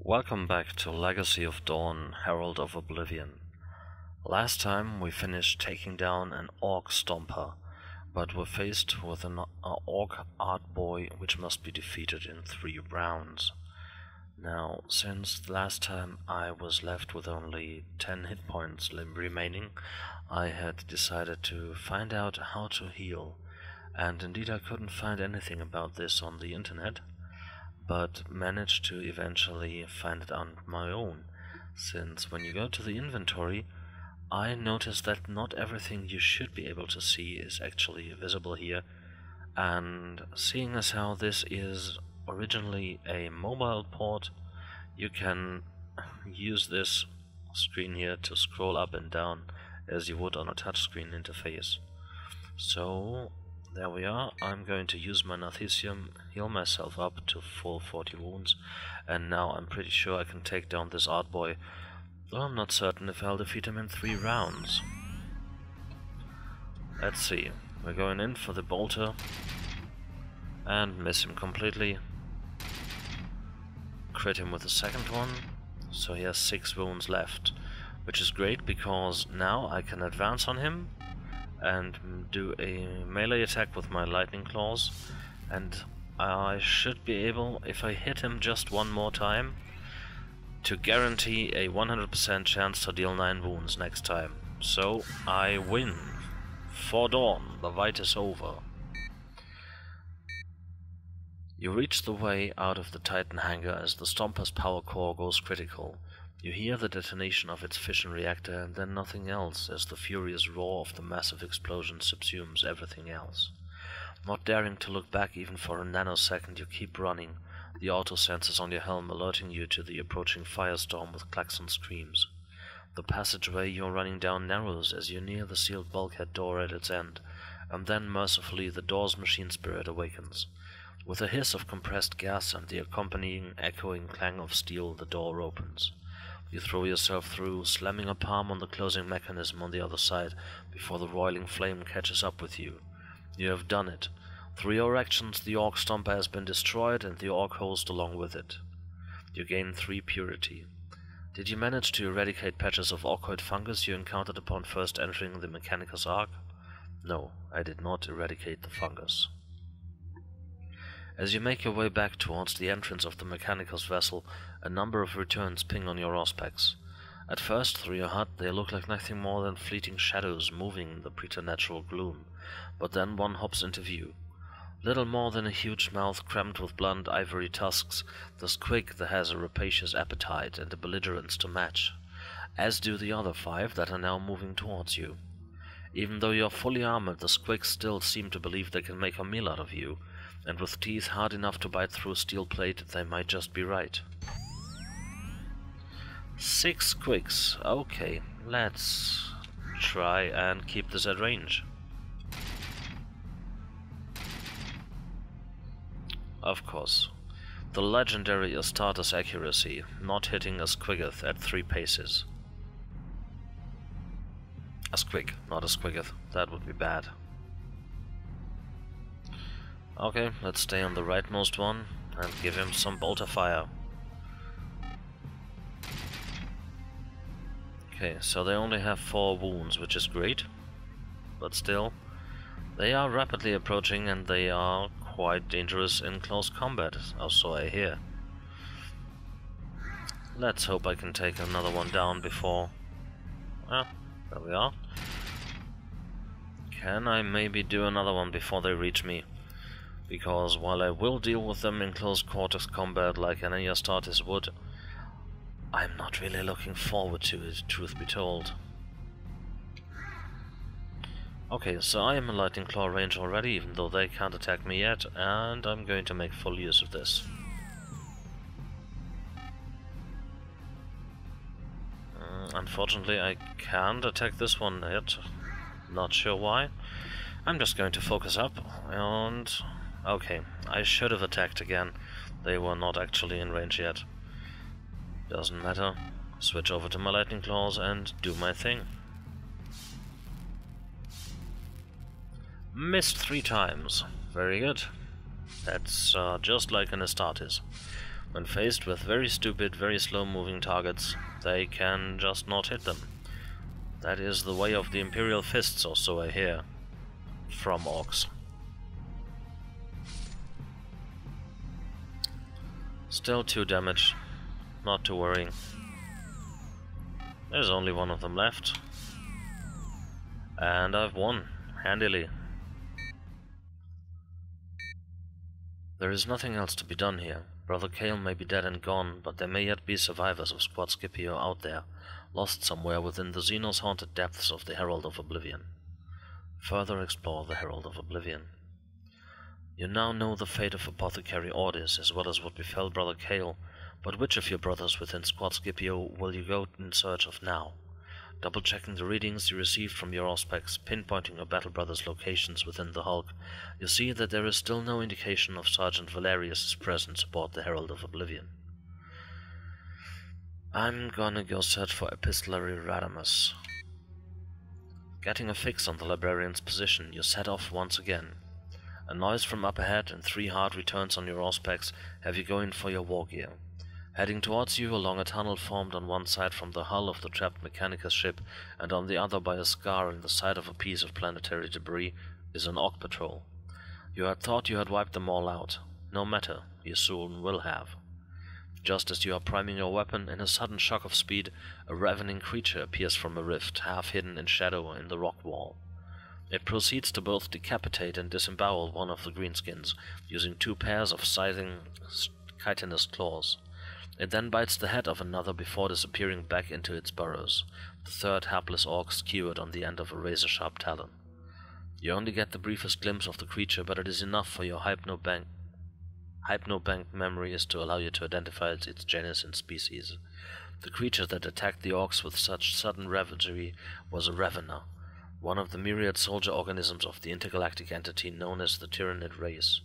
Welcome back to Legacy of Dorn, Herald of Oblivion. Last time we finished taking down an orc stomper, but were faced with an orc art boy which must be defeated in 3 rounds. Now, since last time I was left with only 10 hit points remaining, I had decided to find out how to heal, and indeed I couldn't find anything about this on the internet, but managed to eventually find it on my own, since when you go to the inventory, I noticed that not everything you should be able to see is actually visible here, and seeing as how this is originally a mobile port, you can use this screen here to scroll up and down as you would on a touchscreen interface. So there we are. I'm going to use my Narthesium, heal myself up to full 40 wounds, and now I'm pretty sure I can take down this art boy, though I'm not certain if I'll defeat him in 3 rounds. Let's see. We're going in for the bolter and miss him completely. Crit him with the second one, so he has 6 wounds left, which is great because now I can advance on him and do a melee attack with my lightning claws, and I should be able, if I hit him just one more time, to guarantee a 100% chance to deal 9 wounds next time. So I win. For Dorn, the fight is over. You reach the way out of the Titan hangar as the Stomper's power core goes critical. You hear the detonation of its fission reactor and then nothing else as the furious roar of the massive explosion subsumes everything else. Not daring to look back even for a nanosecond, you keep running, the auto sensors on your helm alerting you to the approaching firestorm with klaxon screams. The passageway you're running down narrows as you near the sealed bulkhead door at its end, and then mercifully the door's machine spirit awakens. With a hiss of compressed gas and the accompanying echoing clang of steel, the door opens. You throw yourself through, slamming a palm on the closing mechanism on the other side before the roiling flame catches up with you. You have done it. Through your actions, the orc stomper has been destroyed and the orc host along with it. You gain 3 purity. Did you manage to eradicate patches of orcoid fungus you encountered upon first entering the Mechanicus Ark? No, I did not eradicate the fungus. As you make your way back towards the entrance of the Mechanicus vessel, a number of returns ping on your auspex. At first, through your HUD, they look like nothing more than fleeting shadows moving in the preternatural gloom, but then one hops into view. Little more than a huge mouth crammed with blunt ivory tusks, the squig that has a rapacious appetite and a belligerence to match, as do the other 5 that are now moving towards you. Even though you're fully armored, the squigs still seem to believe they can make a meal out of you, and with teeth hard enough to bite through steel plate, they might just be right. 6 squigs. Okay, let's try and keep this at range. Of course. The legendary Astartes accuracy, not hitting a squiggeth at 3 paces. A squig, not a squiggeth. That would be bad. Okay, let's stay on the rightmost one and give him some bolter fire. Okay, so they only have 4 wounds, which is great, but still, they are rapidly approaching and they are quite dangerous in close combat, or so I hear. Let's hope I can take another one down before... Ah, there we are. Can I maybe do another one before they reach me? Because while I will deal with them in close quarters combat like any Astartes would, I'm not really looking forward to it, truth be told. Okay, so I am in lightning claw range already, even though they can't attack me yet, and I'm going to make full use of this. Unfortunately, I can't attack this one yet. Not sure why. I'm just going to focus up, and... okay, I should have attacked again. They were not actually in range yet. Doesn't matter. Switch over to my lightning claws and do my thing. Missed 3 times. Very good. That's just like an Astartes. When faced with very stupid, very slow-moving targets, they can just not hit them. That is the way of the Imperial Fists, or so I hear from orcs. Still 2 damage, not too worrying. There's only one of them left. And I've won, handily. There is nothing else to be done here. Brother Kale may be dead and gone, but there may yet be survivors of Squad Scipio out there, lost somewhere within the Xenos haunted depths of the Herald of Oblivion. Further explore the Herald of Oblivion. You now know the fate of Apothecary Ordis, as well as what befell Brother Kale, but which of your brothers within Squad Scipio will you go in search of now? Double-checking the readings you received from your auspex, pinpointing your battle brothers' locations within the Hulk, you see that there is still no indication of Sergeant Valerius' presence aboard the Herald of Oblivion. I'm gonna go search for Epistolary Radamus. Getting a fix on the librarian's position, you set off once again. A noise from up ahead and 3 hard returns on your auspex have you going for your war gear. Heading towards you along a tunnel formed on one side from the hull of the trapped Mechanicus ship and on the other by a scar in the side of a piece of planetary debris is an Orc patrol. You had thought you had wiped them all out. No matter, you soon will have. Just as you are priming your weapon, in a sudden shock of speed, a ravening creature appears from a rift, half hidden in shadow in the rock wall. It proceeds to both decapitate and disembowel one of the greenskins, using 2 pairs of scything, chitinous claws. It then bites the head of another before disappearing back into its burrows, the 3rd hapless orc skewered on the end of a razor-sharp talon. You only get the briefest glimpse of the creature, but it is enough for your hypnobank memory is to allow you to identify its genus and species. The creature that attacked the orcs with such sudden ravagery was a Ravener, one of the myriad soldier organisms of the intergalactic entity known as the Tyranid race.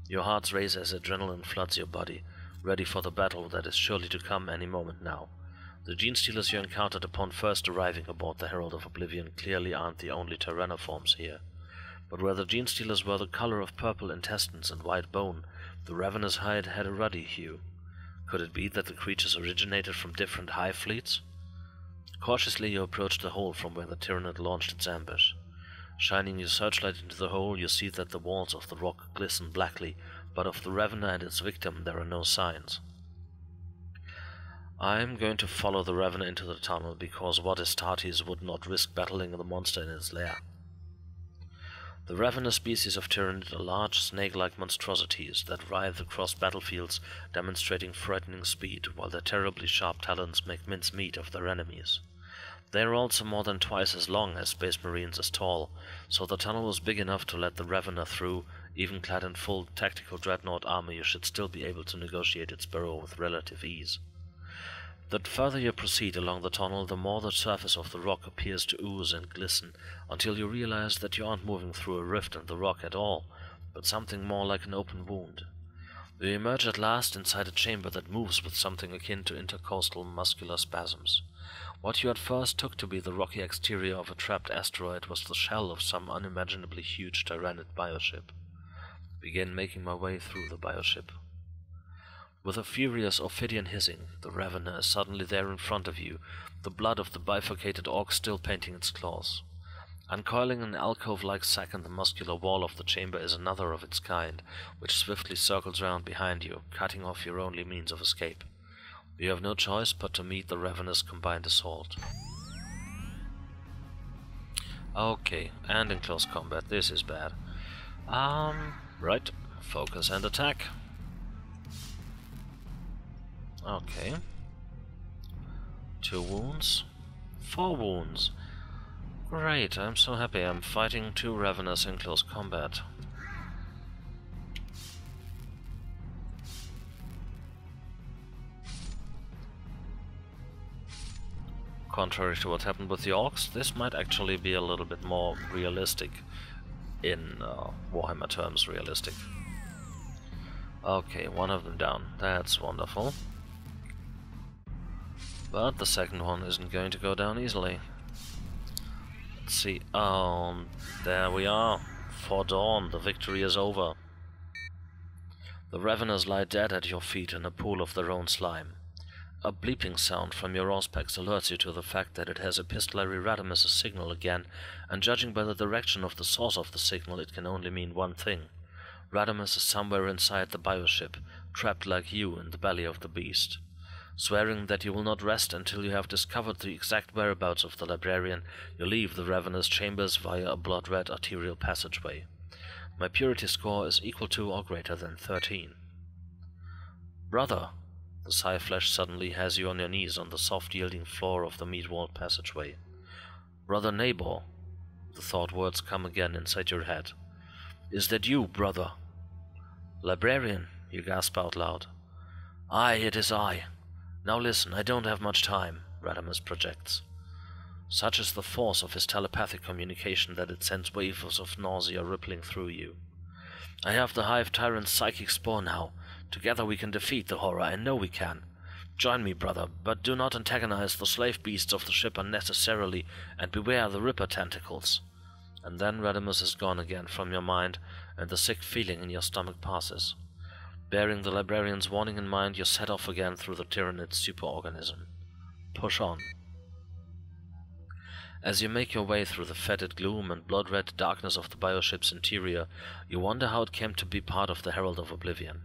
Your hearts race as adrenaline floods your body, ready for the battle that is surely to come any moment now. The genestealers you encountered upon first arriving aboard the Herald of Oblivion clearly aren't the only tyrannoforms here. But where the genestealers were the color of purple intestines and white bone, the Ravener's hide had a ruddy hue. Could it be that the creatures originated from different hive fleets? Cautiously you approach the hole from where the Tyranid launched its ambush. Shining your searchlight into the hole, you see that the walls of the rock glisten blackly, but of the Ravener and its victim there are no signs. I'm going to follow the Ravener into the tunnel, because what Astartes would not risk battling the monster in its lair. The Ravener species of Tyranid are large, snake-like monstrosities that writhe across battlefields, demonstrating frightening speed, while their terribly sharp talons make mincemeat of their enemies. They are also more than twice as long as Space Marines as tall, so the tunnel was big enough to let the Ravener through. Even clad in full tactical dreadnought armor, you should still be able to negotiate its burrow with relative ease. The further you proceed along the tunnel, the more the surface of the rock appears to ooze and glisten, until you realize that you aren't moving through a rift in the rock at all, but something more like an open wound. You emerge at last inside a chamber that moves with something akin to intercostal muscular spasms. What you at first took to be the rocky exterior of a trapped asteroid was the shell of some unimaginably huge Tyranid bioship. Begin making my way through the bioship. With a furious Ophidian hissing, the Ravener is suddenly there in front of you, the blood of the bifurcated orc still painting its claws. Uncoiling an alcove-like sack in the muscular wall of the chamber is another of its kind, which swiftly circles round behind you, cutting off your only means of escape. You have no choice but to meet the Ravener's combined assault. Okay, and in close combat, this is bad. Right, focus and attack. Okay. 2 wounds. 4 wounds. Great, I'm so happy I'm fighting 2 Raveners in close combat. Contrary to what happened with the Orcs, this might actually be a little bit more realistic. In Warhammer terms, realistic. Okay, one of them down. That's wonderful. But the second one isn't going to go down easily. Let's see. There we are. For Dorn, the victory is over. The raveners lie dead at your feet in a pool of their own slime. A bleeping sound from your auspex alerts you to the fact that it has epistolary Radamus' signal again, and judging by the direction of the source of the signal, it can only mean one thing. Radamus is somewhere inside the bioship, trapped like you in the belly of the beast. Swearing that you will not rest until you have discovered the exact whereabouts of the librarian, you leave the ravenous chambers via a blood-red arterial passageway. My purity score is equal to or greater than 13. Brother! The Psi Flesh suddenly has you on your knees on the soft yielding floor of the meat-walled passageway. Brother Neighbor! The thought words come again inside your head. Is that you, brother? Librarian, you gasp out loud. Aye, it is I. Now listen, I don't have much time, Radamus projects. Such is the force of his telepathic communication that it sends waves of nausea rippling through you. I have the Hive Tyrant's psychic spore now. Together we can defeat the horror, I know we can. Join me, brother, but do not antagonize the slave beasts of the ship unnecessarily, and beware the Ripper tentacles. And then Radamus is gone again from your mind, and the sick feeling in your stomach passes. Bearing the librarian's warning in mind, you set off again through the Tyranid's superorganism. Push on. As you make your way through the fetid gloom and blood-red darkness of the bioship's interior, you wonder how it came to be part of the Herald of Oblivion.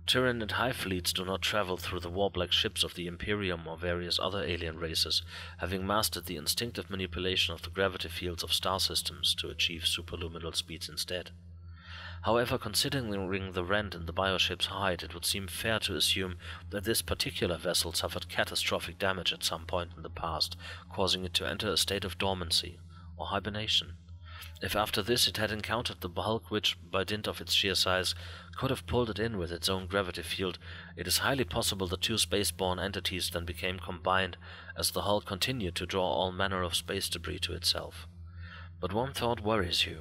Tyranid hive fleets do not travel through the warp-like ships of the Imperium or various other alien races, having mastered the instinctive manipulation of the gravity fields of star systems to achieve superluminal speeds instead. However, considering the rent in the bioship's hide, it would seem fair to assume that this particular vessel suffered catastrophic damage at some point in the past, causing it to enter a state of dormancy, or hibernation. If after this it had encountered the bulk which, by dint of its sheer size, could have pulled it in with its own gravity field, it is highly possible the two spaceborne entities then became combined as the hull continued to draw all manner of space debris to itself. But one thought worries you.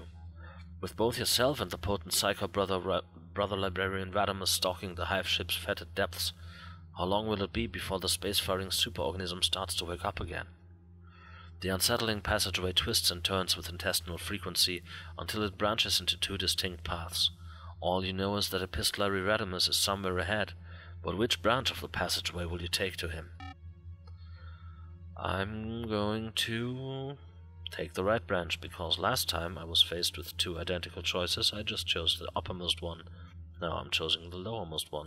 With both yourself and the potent Psycho brother Librarian Radamus stalking the hive ship's fetid depths, how long will it be before the spacefaring superorganism starts to wake up again? The unsettling passageway twists and turns with intestinal frequency until it branches into two distinct paths. All you know is that epistolary Radamus is somewhere ahead, but which branch of the passageway will you take to him? I'm going to take the right branch, because last time I was faced with two identical choices. I just chose the uppermost one. Now I'm choosing the lowermost one.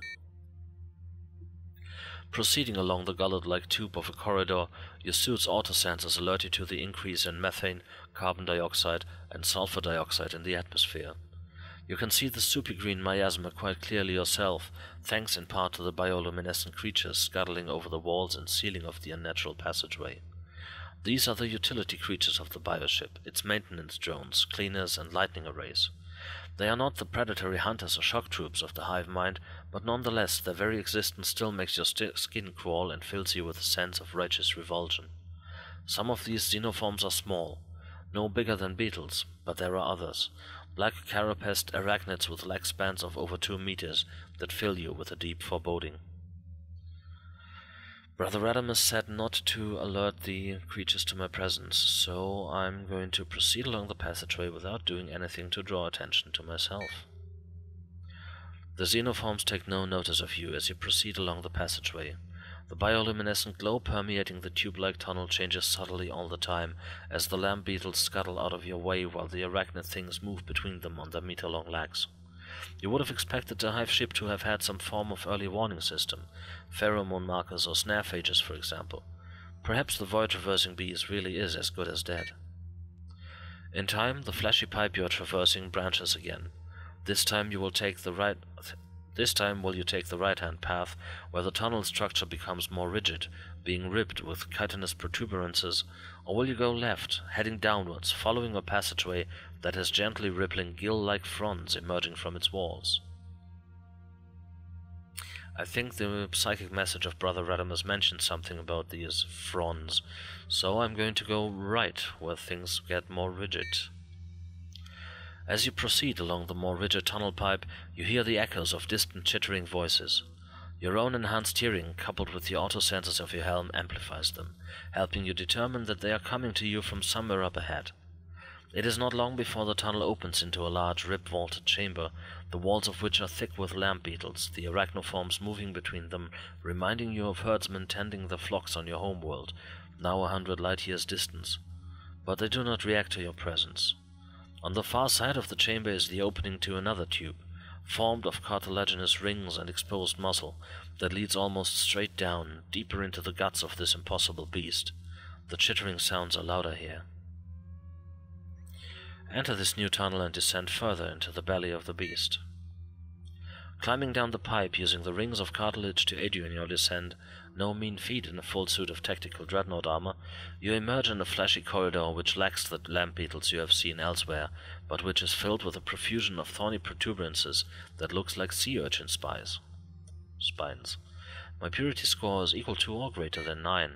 Proceeding along the gullet-like tube of a corridor, your suit's autosensors alert you to the increase in methane, carbon dioxide, and sulfur dioxide in the atmosphere. You can see the soupy green miasma quite clearly yourself, thanks in part to the bioluminescent creatures scuttling over the walls and ceiling of the unnatural passageway. These are the utility creatures of the bioship, its maintenance drones, cleaners, and lightning arrays. They are not the predatory hunters or shock troops of the hive mind, but nonetheless their very existence still makes your skin crawl and fills you with a sense of righteous revulsion. Some of these xenoforms are small, no bigger than beetles, but there are others, black carapaced arachnids with leg spans of over 2 meters that fill you with a deep foreboding. Brother Radamus said not to alert the creatures to my presence, so I'm going to proceed along the passageway without doing anything to draw attention to myself. The xenoforms take no notice of you as you proceed along the passageway. The bioluminescent glow permeating the tube-like tunnel changes subtly all the time, as the lamp beetles scuttle out of your way while the arachnid things move between them on their meter-long legs. You would have expected the hive ship to have had some form of early warning system, pheromone markers or snare phages, for example. Perhaps the void-traversing beast really is as good as dead. In time, the fleshy pipe you are traversing branches again. This time will you take the right-hand path, where the tunnel structure becomes more rigid, being ribbed with chitinous protuberances, or will you go left, heading downwards, following a passageway that has gently rippling gill-like fronds emerging from its walls? I think the psychic message of Brother Radamus mentioned something about these fronds, so I'm going to go right, where things get more rigid. As you proceed along the more rigid tunnel pipe, you hear the echoes of distant chittering voices. Your own enhanced hearing, coupled with the autosensors of your helm, amplifies them, helping you determine that they are coming to you from somewhere up ahead. It is not long before the tunnel opens into a large rib-vaulted chamber, the walls of which are thick with lamp beetles, the arachnoforms moving between them, reminding you of herdsmen tending their flocks on your homeworld, now 100 light-years distance. But they do not react to your presence. On the far side of the chamber is the opening to another tube, formed of cartilaginous rings and exposed muscle, that leads almost straight down, deeper into the guts of this impossible beast. The chittering sounds are louder here. Enter this new tunnel and descend further into the belly of the beast. Climbing down the pipe using the rings of cartilage to aid you in your descent, no mean feat in a full suit of tactical dreadnought armor, you emerge in a flashy corridor which lacks the lamp beetles you have seen elsewhere, but which is filled with a profusion of thorny protuberances that looks like sea urchin spines. My purity score is equal to or greater than 9.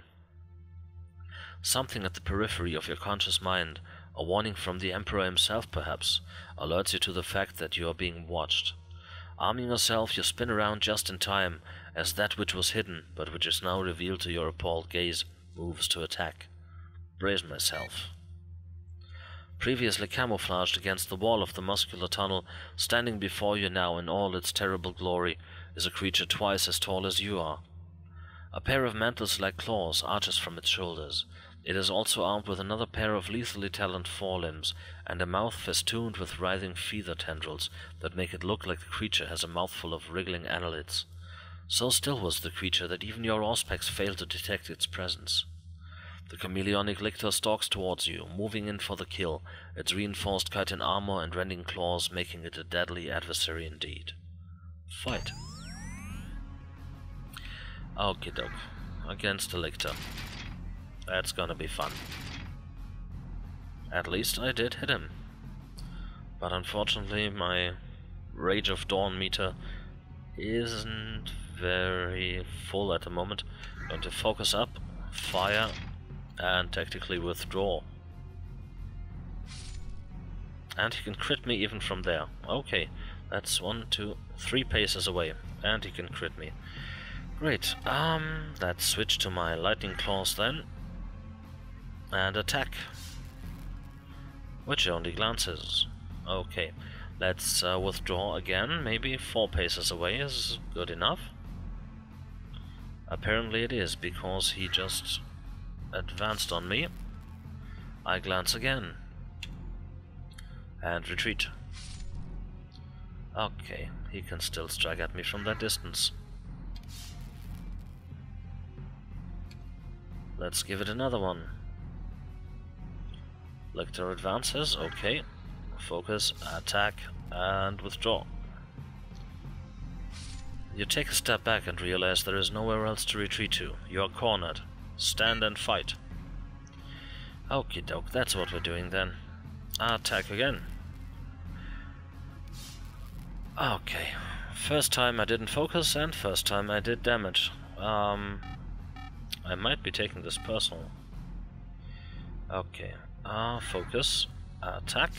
Something at the periphery of your conscious mind, a warning from the Emperor himself perhaps, alerts you to the fact that you are being watched. Arming yourself, you spin around just in time, as that which was hidden, but which is now revealed to your appalled gaze, moves to attack. Brace myself. Previously camouflaged against the wall of the muscular tunnel, standing before you now in all its terrible glory, is a creature twice as tall as you are. A pair of mantis-like claws arches from its shoulders. It is also armed with another pair of lethally taloned forelimbs, and a mouth festooned with writhing feather tendrils that make it look like the creature has a mouthful of wriggling annelids. So still was the creature that even your auspex failed to detect its presence. The chameleonic lictor stalks towards you, moving in for the kill, its reinforced chitin armor and rending claws making it a deadly adversary indeed. Fight. Okie doke. Against the lictor. That's gonna be fun. At least I did hit him. But unfortunately my Rage of Dorn meter isn't very full at the moment. I'm going to focus up, fire, and tactically withdraw. And he can crit me even from there. Okay, that's 1, 2, 3 paces away. And he can crit me. Great. Let's switch to my lightning claws then. And attack. Which only glances. Okay, let's withdraw again. Maybe 4 paces away is good enough. Apparently it is, because he just advanced on me. I glance again. And retreat. Okay, he can still strike at me from that distance. Let's give it another one. Lictor advances, okay. Focus, attack, and withdraw. You take a step back and realize there is nowhere else to retreat to. You are cornered. Stand and fight. Okie doke, that's what we're doing then. Attack again. Okay. First time I didn't focus, and first time I did damage. I might be taking this personal. Okay. Focus, attack,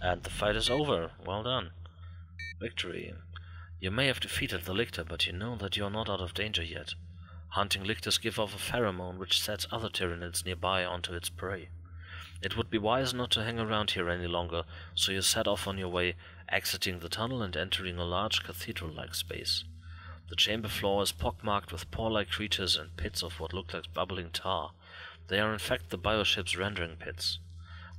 and the fight is over. Well done. Victory. You may have defeated the lictor, but you know that you are not out of danger yet. Hunting lictors give off a pheromone which sets other tyranids nearby onto its prey. It would be wise not to hang around here any longer, so you set off on your way, exiting the tunnel and entering a large cathedral-like space. The chamber floor is pockmarked with paw-like creatures and pits of what look like bubbling tar. They are in fact the bioship's rendering pits.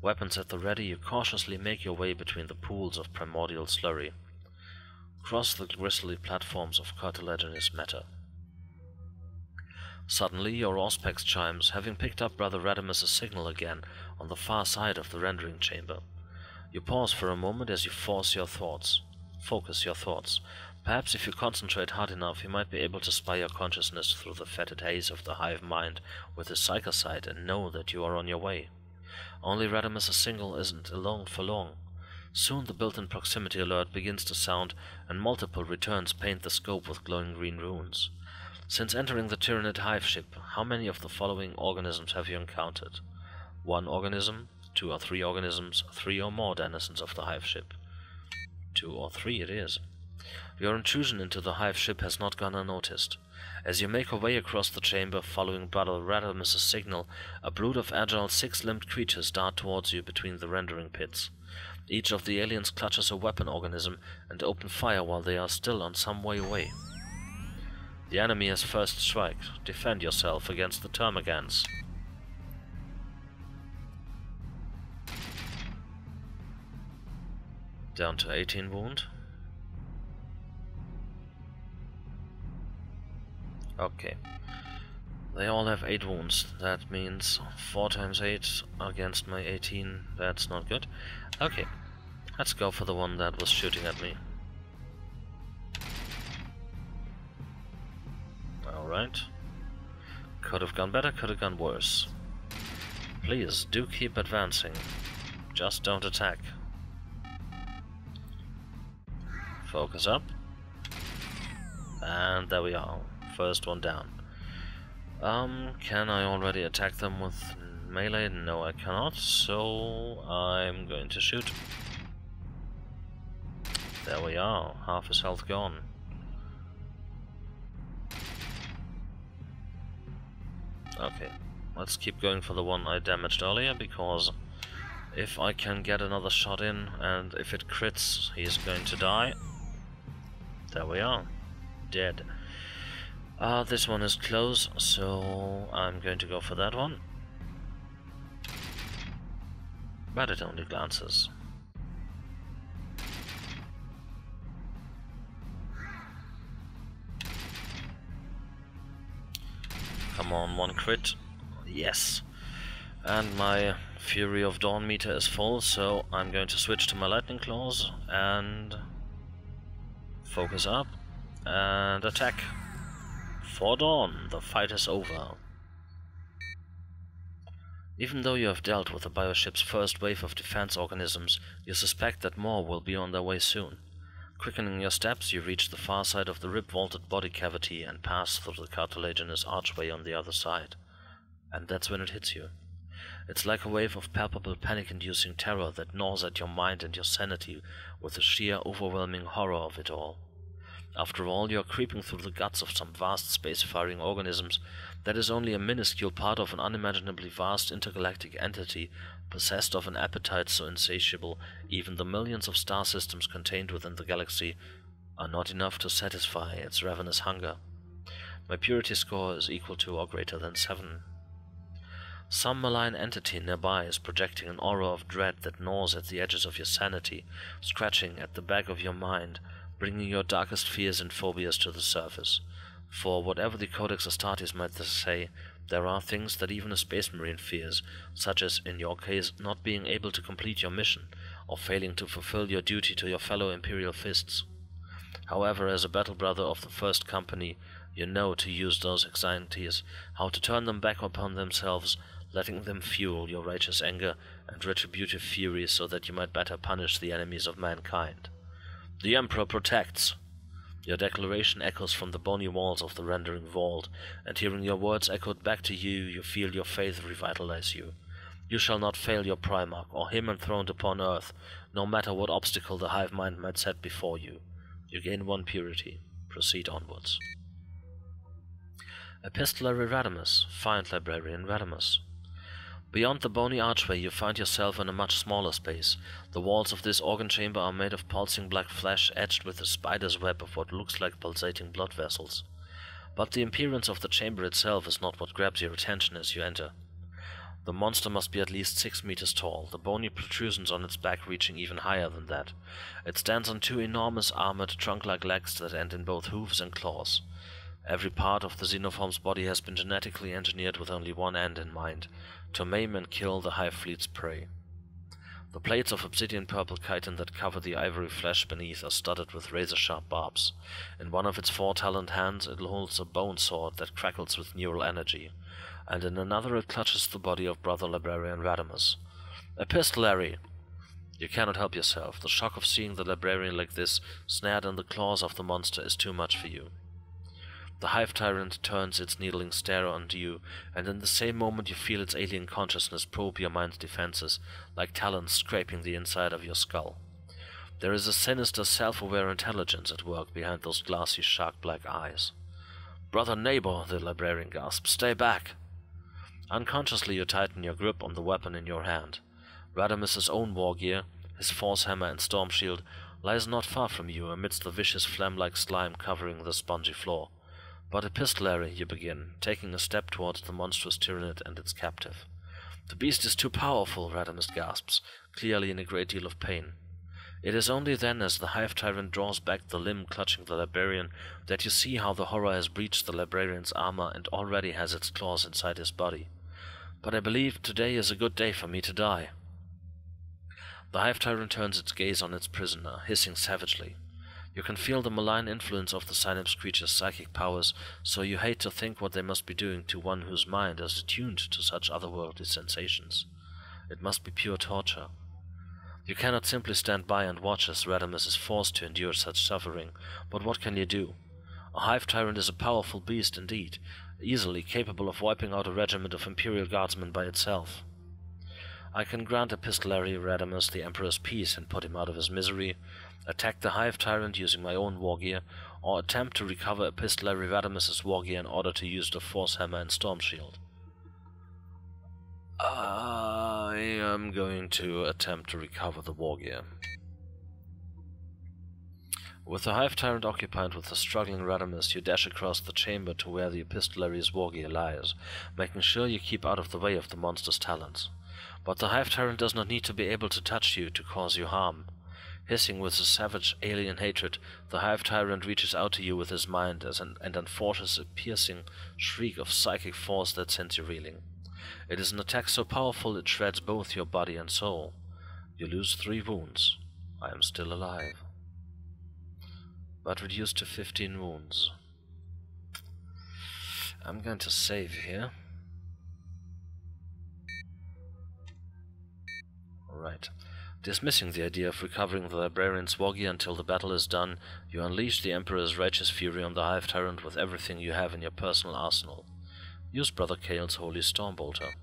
Weapons at the ready, you cautiously make your way between the pools of primordial slurry. Cross the gristly platforms of cartilaginous matter. Suddenly your auspex chimes, having picked up Brother Radimus's signal again on the far side of the rendering chamber. You pause for a moment as you focus your thoughts. Perhaps if you concentrate hard enough, you might be able to spy your consciousness through the fetid haze of the hive mind with his psychosight and know that you are on your way. Only Radimus's signal isn't alone for long. Soon the built-in proximity alert begins to sound, and multiple returns paint the scope with glowing green runes. Since entering the Tyranid hive ship, how many of the following organisms have you encountered? 1 organism, 2 or 3 organisms, 3 or more denizens of the hive ship. 2 or 3 it is. Your intrusion into the Hive ship has not gone unnoticed. As you make your way across the chamber, following Brother Radamus' signal, a brood of agile six-limbed creatures dart towards you between the rendering pits. Each of the aliens clutches a weapon organism and open fire while they are still on some way away. The enemy has first strike. Defend yourself against the termagants. Down to 18 wound. Okay. They all have 8 wounds. That means 4 times 8 against my 18. That's not good. Okay. Let's go for the one that was shooting at me. Alright. Could have gone better, could have gone worse. Please, do keep advancing. Just don't attack. Focus up. And there we are. First one down. Can I already attack them with melee? No, I cannot, so I'm going to shoot. There we are. Half his health gone. Okay, let's keep going for the one I damaged earlier, because if I can get another shot in, and if it crits, he's going to die. There we are. Dead. This one is close, so I'm going to go for that one. But it only glances. Come on, one crit. Yes. And my Fury of Dawn meter is full, so I'm going to switch to my Lightning Claws and focus up and attack. For Dawn, the fight is over. Even though you have dealt with the bioship's first wave of defense organisms, you suspect that more will be on their way soon. Quickening your steps, you reach the far side of the rib-vaulted body cavity and pass through the cartilaginous archway on the other side. And that's when it hits you. It's like a wave of palpable panic-inducing terror that gnaws at your mind and your sanity with the sheer, overwhelming horror of it all. After all, you are creeping through the guts of some vast space-faring organisms that is only a minuscule part of an unimaginably vast intergalactic entity possessed of an appetite so insatiable even the millions of star systems contained within the galaxy are not enough to satisfy its ravenous hunger. My purity score is equal to or greater than 7. Some malign entity nearby is projecting an aura of dread that gnaws at the edges of your sanity, scratching at the back of your mind, bringing your darkest fears and phobias to the surface. For whatever the Codex Astartes might say, there are things that even a Space Marine fears, such as, in your case, not being able to complete your mission, or failing to fulfill your duty to your fellow Imperial Fists. However, as a battle brother of the First Company, you know to use those anxieties, how to turn them back upon themselves, letting them fuel your righteous anger and retributive fury so that you might better punish the enemies of mankind. The Emperor protects! Your declaration echoes from the bony walls of the rendering vault, and hearing your words echoed back to you, you feel your faith revitalize you. You shall not fail your Primarch, or him enthroned upon earth, no matter what obstacle the hive mind might set before you. You gain 1 purity. Proceed onwards. Epistolary Radamus. Find Librarian Radamus. Beyond the bony archway you find yourself in a much smaller space. The walls of this organ chamber are made of pulsing black flesh edged with a spider's web of what looks like pulsating blood vessels. But the appearance of the chamber itself is not what grabs your attention as you enter. The monster must be at least 6 meters tall, the bony protrusions on its back reaching even higher than that. It stands on 2 enormous armored trunk-like legs that end in both hooves and claws. Every part of the xenoform's body has been genetically engineered with only one end in mind: to maim and kill the hive fleet's prey. The plates of obsidian purple chitin that cover the ivory flesh beneath are studded with razor-sharp barbs. In one of its 4-taloned hands it holds a bone sword that crackles with neural energy, and in another it clutches the body of Brother Librarian Radamus. Epistolary! You cannot help yourself. The shock of seeing the librarian like this, snared in the claws of the monster, is too much for you. The hive tyrant turns its needling stare onto you, and in the same moment you feel its alien consciousness probe your mind's defenses, like talons scraping the inside of your skull. There is a sinister, self-aware intelligence at work behind those glassy, shark-black eyes. "Brother neighbor," the librarian gasps, "stay back!" Unconsciously you tighten your grip on the weapon in your hand. Radamus's own war gear, his force hammer and storm shield, lies not far from you amidst the vicious phlegm-like slime covering the spongy floor. But epistolary you begin, taking a step towards the monstrous tyrannid and its captive. "The beast is too powerful," Radamus gasps, clearly in a great deal of pain. It is only then, as the Hive Tyrant draws back the limb clutching the librarian, that you see how the horror has breached the librarian's armor and already has its claws inside his body. "But I believe today is a good day for me to die." The Hive Tyrant turns its gaze on its prisoner, hissing savagely. You can feel the malign influence of the Synapse creature's psychic powers, so you hate to think what they must be doing to one whose mind is attuned to such otherworldly sensations. It must be pure torture. You cannot simply stand by and watch as Radamus is forced to endure such suffering, but what can you do? A Hive Tyrant is a powerful beast indeed, easily capable of wiping out a regiment of Imperial Guardsmen by itself. I can grant epistolary Radamus the Emperor's peace and put him out of his misery, attack the Hive Tyrant using my own war gear, or attempt to recover epistolary Radamus's war gear in order to use the Force Hammer and Storm Shield. I am going to attempt to recover the war gear. With the Hive Tyrant occupied with the struggling Radamus, you dash across the chamber to where the epistolary's war gear lies, making sure you keep out of the way of the monster's talons. But the Hive Tyrant does not need to be able to touch you to cause you harm. Hissing with a savage alien hatred, the Hive Tyrant reaches out to you with his mind and enforces a piercing shriek of psychic force that sends you reeling. It is an attack so powerful it shreds both your body and soul. You lose 3 wounds. I am still alive, but reduced to 15 wounds. I'm going to save here. Alright. Dismissing the idea of recovering the librarian's war gear until the battle is done, you unleash the Emperor's righteous fury on the Hive Tyrant with everything you have in your personal arsenal. Use Brother Kale's Holy Stormbolter.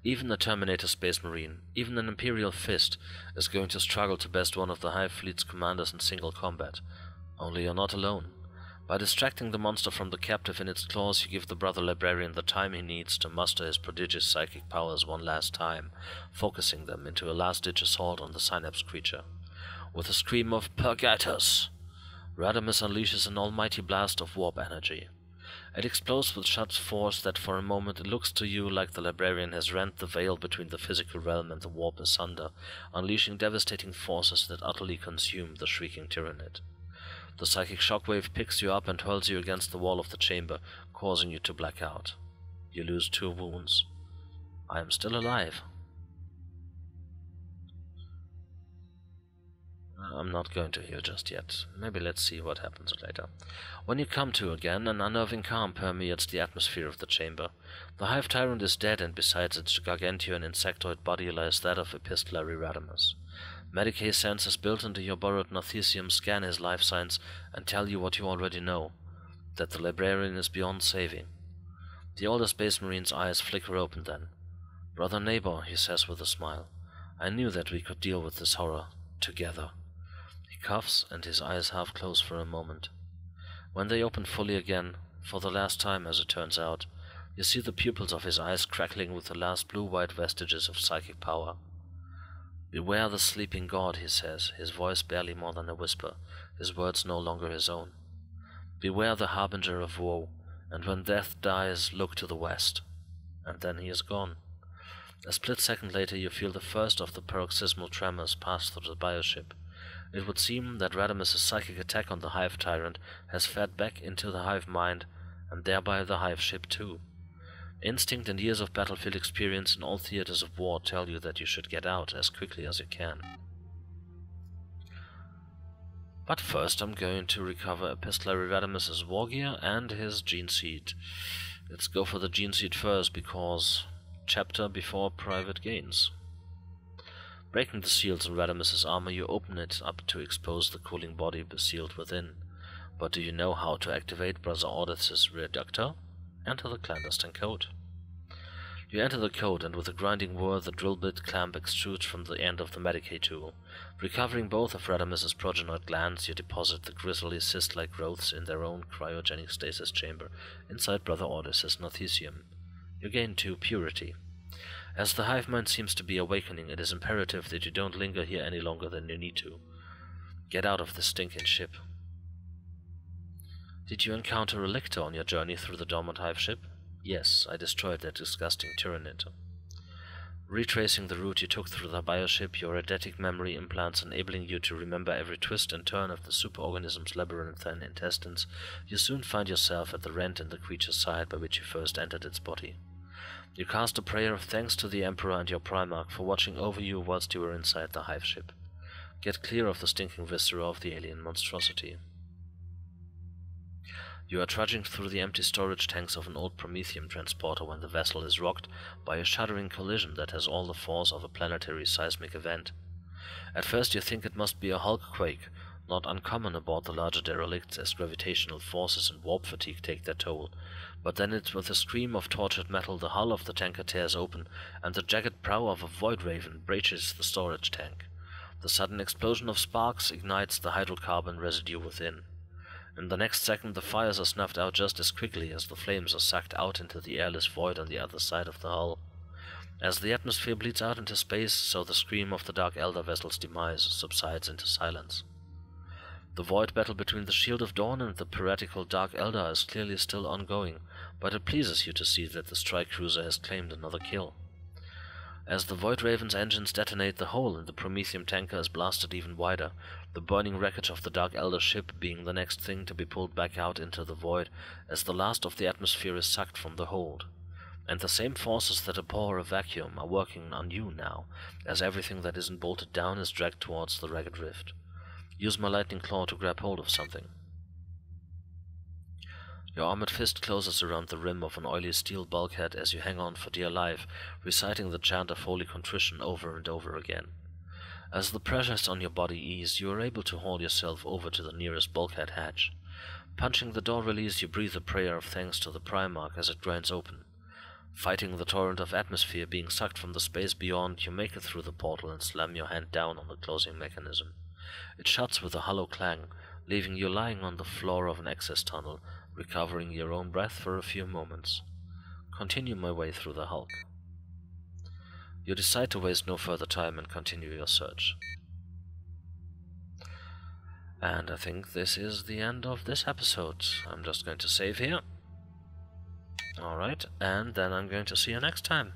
Even a Terminator Space Marine, even an Imperial Fist, is going to struggle to best one of the Hive Fleet's commanders in single combat. Only you're not alone. By distracting the monster from the captive in its claws, you give the Brother Librarian the time he needs to muster his prodigious psychic powers one last time, focusing them into a last-ditch assault on the Synapse creature. With a scream of "Purgatus!" Radamus unleashes an almighty blast of warp energy. It explodes with such force that for a moment it looks to you like the Librarian has rent the veil between the physical realm and the warp asunder, unleashing devastating forces that utterly consume the shrieking tyrannid. The psychic shockwave picks you up and hurls you against the wall of the chamber, causing you to black out. You lose 2 wounds. I am still alive. I'm not going to heal just yet. Maybe let's see what happens later. When you come to again, an unnerving calm permeates the atmosphere of the chamber. The Hive Tyrant is dead, and besides its gargantuan insectoid body lies that of epistolary Radamus. Medicae sensors built into your borrowed Narthesium scan his life signs and tell you what you already know, that the Librarian is beyond saving. The older Space Marine's eyes flicker open then. "Brother neighbor," he says with a smile, "I knew that we could deal with this horror together." He coughs, and his eyes half close for a moment. When they open fully again, for the last time as it turns out, you see the pupils of his eyes crackling with the last blue-white vestiges of psychic power. "Beware the sleeping god," he says, his voice barely more than a whisper, his words no longer his own. "Beware the harbinger of woe, and when death dies, look to the west." And then he is gone. A split second later you feel the first of the paroxysmal tremors pass through the bioship. It would seem that Radamus's psychic attack on the Hive Tyrant has fed back into the Hive mind, and thereby the Hive ship too. Instinct and years of battlefield experience in all theaters of war tell you that you should get out as quickly as you can. But first I'm going to recover epistolary Radamus's war gear and his gene seed. Let's go for the gene seed first, because chapter before private gains. Breaking the seals in Radamus's armor, you open it up to expose the cooling body sealed within. But do you know how to activate Brother Ordeth's reductor? Enter the clandestine code. You enter the code, and with a grinding whir, the drill bit clamp extrudes from the end of the Medicae tool. Recovering both of Radamis's progenoid glands, you deposit the grisly cyst-like growths in their own cryogenic stasis chamber inside Brother Ordis' Northesium. You gain 2 purity. As the hive mind seems to be awakening, it is imperative that you don't linger here any longer than you need to. Get out of this stinking ship. Did you encounter a lictor on your journey through the dormant hive ship? Yes, I destroyed that disgusting Tyranid. Retracing the route you took through the bioship, your eidetic memory implants enabling you to remember every twist and turn of the superorganism's labyrinthine intestines, you soon find yourself at the rent in the creature's side by which you first entered its body. You cast a prayer of thanks to the Emperor and your Primarch for watching over you whilst you were inside the hive ship. Get clear of the stinking viscera of the alien monstrosity. You are trudging through the empty storage tanks of an old Prometheum transporter when the vessel is rocked by a shuddering collision that has all the force of a planetary seismic event. At first you think it must be a Hulk quake, not uncommon aboard the larger derelicts as gravitational forces and warp fatigue take their toll, but then it's with a scream of tortured metal the hull of the tanker tears open, and the jagged prow of a void raven breaches the storage tank. The sudden explosion of sparks ignites the hydrocarbon residue within. In the next second the fires are snuffed out just as quickly as the flames are sucked out into the airless void on the other side of the hull. As the atmosphere bleeds out into space, so the scream of the Dark Elder vessel's demise subsides into silence. The void battle between the Shield of Dorn and the piratical Dark Elder is clearly still ongoing, but it pleases you to see that the strike cruiser has claimed another kill. As the Void Raven's engines detonate, the hole in the Prometheum tanker is blasted even wider, the burning wreckage of the Dark Elder ship being the next thing to be pulled back out into the void as the last of the atmosphere is sucked from the hold. And the same forces that abhor a vacuum are working on you now, as everything that isn't bolted down is dragged towards the ragged rift. Use my lightning claw to grab hold of something. Your armored fist closes around the rim of an oily steel bulkhead as you hang on for dear life, reciting the chant of holy contrition over and over again. As the pressures on your body ease, you are able to haul yourself over to the nearest bulkhead hatch. Punching the door release, you breathe a prayer of thanks to the Primarch as it grinds open. Fighting the torrent of atmosphere being sucked from the space beyond, you make it through the portal and slam your hand down on the closing mechanism. It shuts with a hollow clang, leaving you lying on the floor of an access tunnel, recovering your own breath for a few moments. Continue my way through the Hulk. You decide to waste no further time and continue your search. And I think this is the end of this episode. I'm just going to save here. Alright, and then I'm going to see you next time.